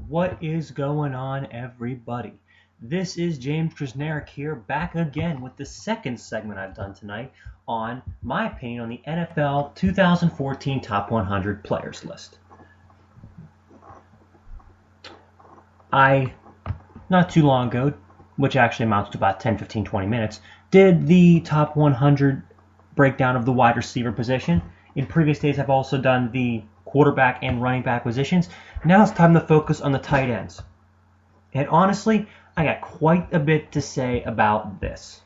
What is going on, everybody? This is James Krasnerick here, back again with the second segment I've done tonight on my opinion on the NFL 2014 Top 100 Players list. Not too long ago, which actually amounts to about 10, 15, 20 minutes, did the Top 100 breakdown of the wide receiver position. In previous days, I've also done the quarterback and running back positions. Now it's time to focus on the tight ends. And honestly, I got quite a bit to say about this.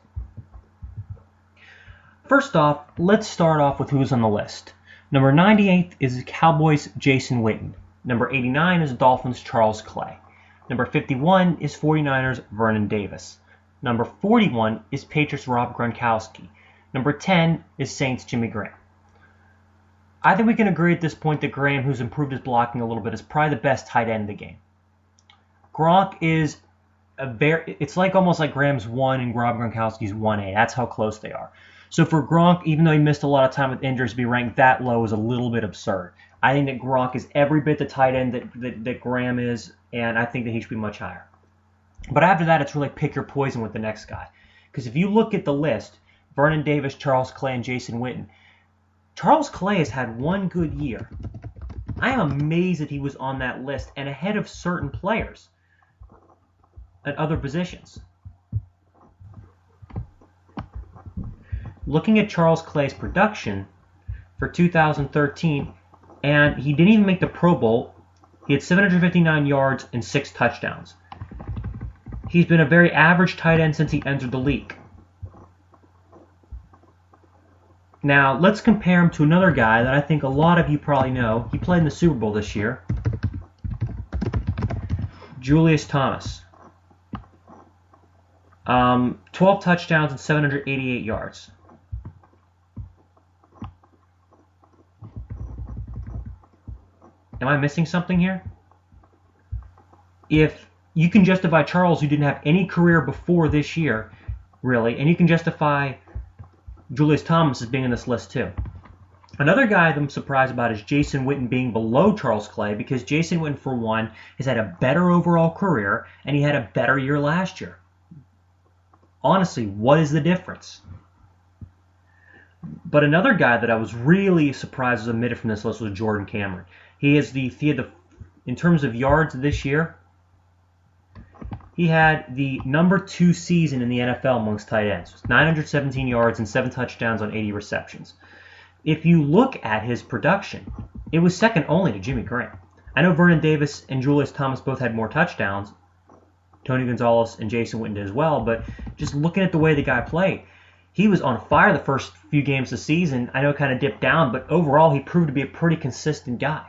First off, let's start off with who's on the list. Number 98 is Cowboys' Jason Witten. Number 89 is Dolphins' Charles Clay. Number 51 is 49ers' Vernon Davis. Number 41 is Patriots' Rob Gronkowski. Number 10 is Saints' Jimmy Graham. I think we can agree at this point that Graham, who's improved his blocking a little bit, is probably the best tight end in the game. Gronk is it's like almost like Graham's 1 and Rob Gronkowski's 1A. That's how close they are. So for Gronk, even though he missed a lot of time with injuries, to be ranked that low is a little bit absurd. I think that Gronk is every bit the tight end that Graham is, and I think that he should be much higher. But after that, it's really pick your poison with the next guy. Because if you look at the list, Vernon Davis, Charles Clay, and Jason Witten, Charles Clay has had one good year. I am amazed that he was on that list and ahead of certain players at other positions. Looking at Charles Clay's production for 2013, and he didn't even make the Pro Bowl. He had 759 yards and 6 touchdowns. He's been a very average tight end since he entered the league. Now, let's compare him to another guy that I think a lot of you probably know. He played in the Super Bowl this year. Julius Thomas. 12 touchdowns and 788 yards. Am I missing something here? If you can justify Charles, who didn't have any career before this year, really, and you can justify Julius Thomas is being in this list too. Another guy that I'm surprised about is Jason Witten being below Charles Clay, because Jason Witten, for one, has had a better overall career, and he had a better year last year. Honestly, what is the difference? But another guy that I was really surprised was omitted from this list was Jordan Cameron. He had in terms of yards this year, he had the number 2 season in the NFL amongst tight ends. 917 yards and 7 touchdowns on 80 receptions. If you look at his production, it was second only to Jimmy Graham. I know Vernon Davis and Julius Thomas both had more touchdowns. Tony Gonzalez and Jason Witten did as well. But just looking at the way the guy played, he was on fire the first few games of the season. I know it kind of dipped down, but overall he proved to be a pretty consistent guy.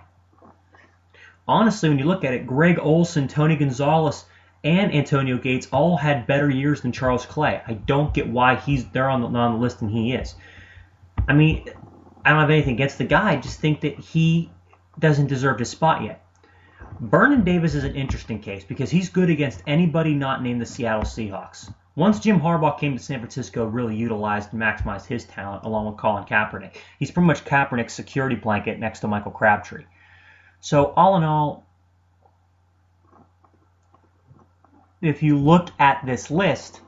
Honestly, when you look at it, Greg Olsen, Tony Gonzalez, and Antonio Gates all had better years than Charles Clay. I don't get why they're on the list and he is. I mean, I don't have anything against the guy. I just think that he doesn't deserve his spot yet. Vernon Davis is an interesting case because he's good against anybody not named the Seattle Seahawks. Once Jim Harbaugh came to San Francisco, really utilized and maximized his talent along with Colin Kaepernick. He's pretty much Kaepernick's security blanket next to Michael Crabtree. So all in all, if you look at this list,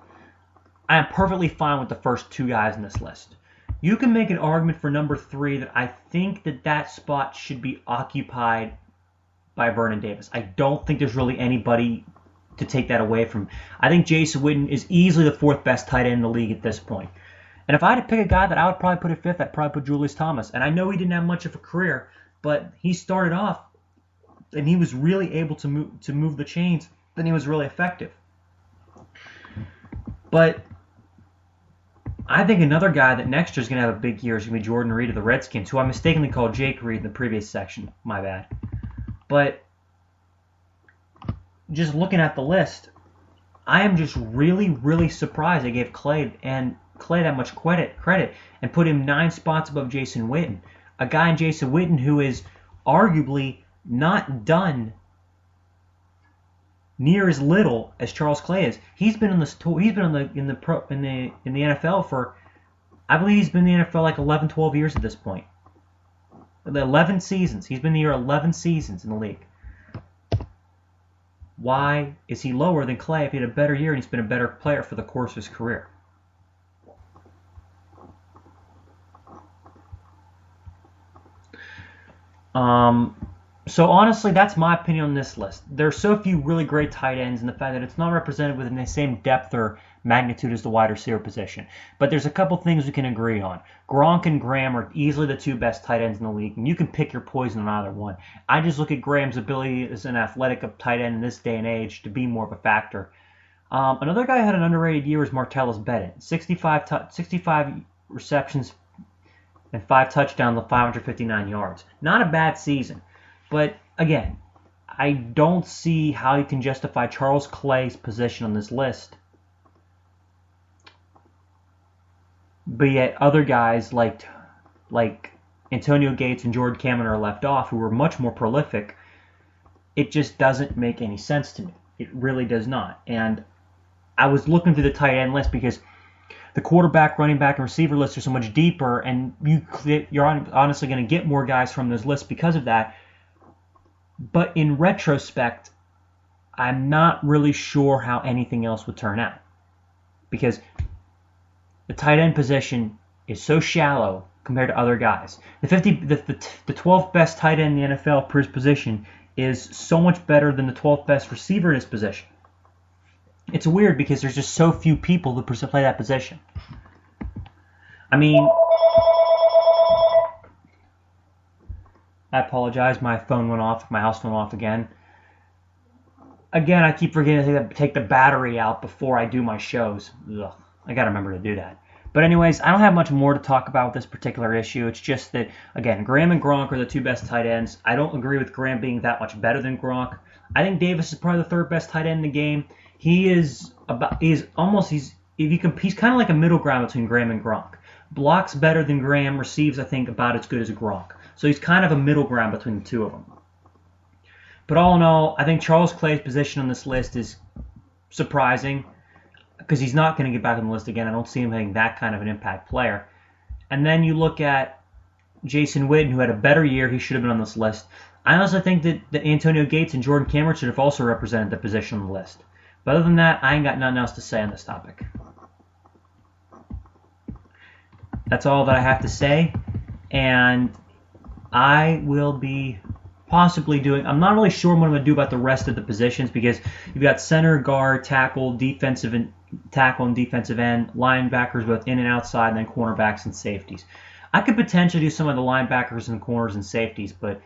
I am perfectly fine with the first 2 guys in this list. You can make an argument for number 3 that I think that spot should be occupied by Vernon Davis. I don't think there's really anybody to take that away from. I think Jason Witten is easily the 4th best tight end in the league at this point. And if I had to pick a guy that I would probably put at 5th, I'd probably put Julius Thomas. And I know he didn't have much of a career, but he started off and he was really able to move the chains. Then he was really effective. But I think another guy that next year is going to have a big year is going to be Jordan Reed of the Redskins, who I mistakenly called Jake Reed in the previous section. My bad. But just looking at the list, I am just really, really surprised they gave Clay that much credit and put him 9 spots above Jason Witten. A guy in Jason Witten who is arguably not done near as little as Charles Clay is. He's been in the NFL for, I believe he's been in the NFL like 11, 12 years at this point. 11 seasons. He's been here 11 seasons in the league. why is he lower than Clay if he had a better year and he's been a better player for the course of his career? So honestly, that's my opinion on this list. There are so few really great tight ends, and the fact that it's not represented within the same depth or magnitude as the wide receiver position. But there's a couple things we can agree on. Gronk and Graham are easily the two best tight ends in the league, and you can pick your poison on either one. I just look at Graham's ability as an athletic tight end in this day and age to be more of a factor. Another guy who had an underrated year was Martellus Bennett. 65 receptions and 5 touchdowns with 559 yards. Not a bad season. But again, I don't see how you can justify Charles Clay's position on this list. But yet other guys like Antonio Gates and Jordan Cameron are left off, who were much more prolific. It just doesn't make any sense to me. It really does not. And I was looking through the tight end list because the quarterback, running back, and receiver lists are so much deeper, and you're honestly going to get more guys from this list because of that. But in retrospect, I'm not really sure how anything else would turn out. Because the tight end position is so shallow compared to other guys. The 12th best tight end in the NFL per his position is so much better than the 12th best receiver in his position. It's weird because there's just so few people that play that position. I mean, I apologize. My phone went off. My house went off again. Again, I keep forgetting to take the battery out before I do my shows. Ugh, I got to remember to do that. But anyways, I don't have much more to talk about with this particular issue. It's just that, again, Graham and Gronk are the two best tight ends. I don't agree with Graham being that much better than Gronk. I think Davis is probably the third best tight end in the game. He's kind of like a middle ground between Graham and Gronk. Blocks better than Graham, receives, I think, about as good as Gronk. So he's kind of a middle ground between the two of them. But all in all, I think Charles Clay's position on this list is surprising because he's not going to get back on the list again. I don't see him having that kind of an impact player. And then you look at Jason Witten, who had a better year. He should have been on this list. I honestly think that Antonio Gates and Jordan Cameron should have also represented the position on the list. But other than that, I ain't got nothing else to say on this topic. That's all that I have to say. And I will be possibly doing, I'm not really sure what I'm going to do about the rest of the positions because you've got center, guard, tackle, defensive and defensive end, linebackers both in and outside, and then cornerbacks and safeties. I could potentially do some of the linebackers and corners and safeties, but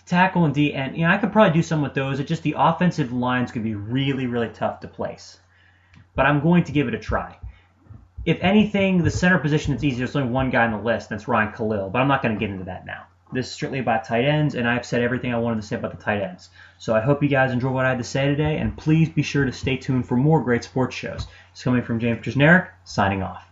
tackle and I could probably do some with those. It's just the offensive line's going to be really, really tough to place. But I'm going to give it a try. If anything, the center position is easier. There's only one guy on the list, and that's Ryan Khalil, but I'm not going to get into that now. This is strictly about tight ends, and I've said everything I wanted to say about the tight ends. So I hope you guys enjoyed what I had to say today, and please be sure to stay tuned for more great sports shows. It's coming from James Trisneric, signing off.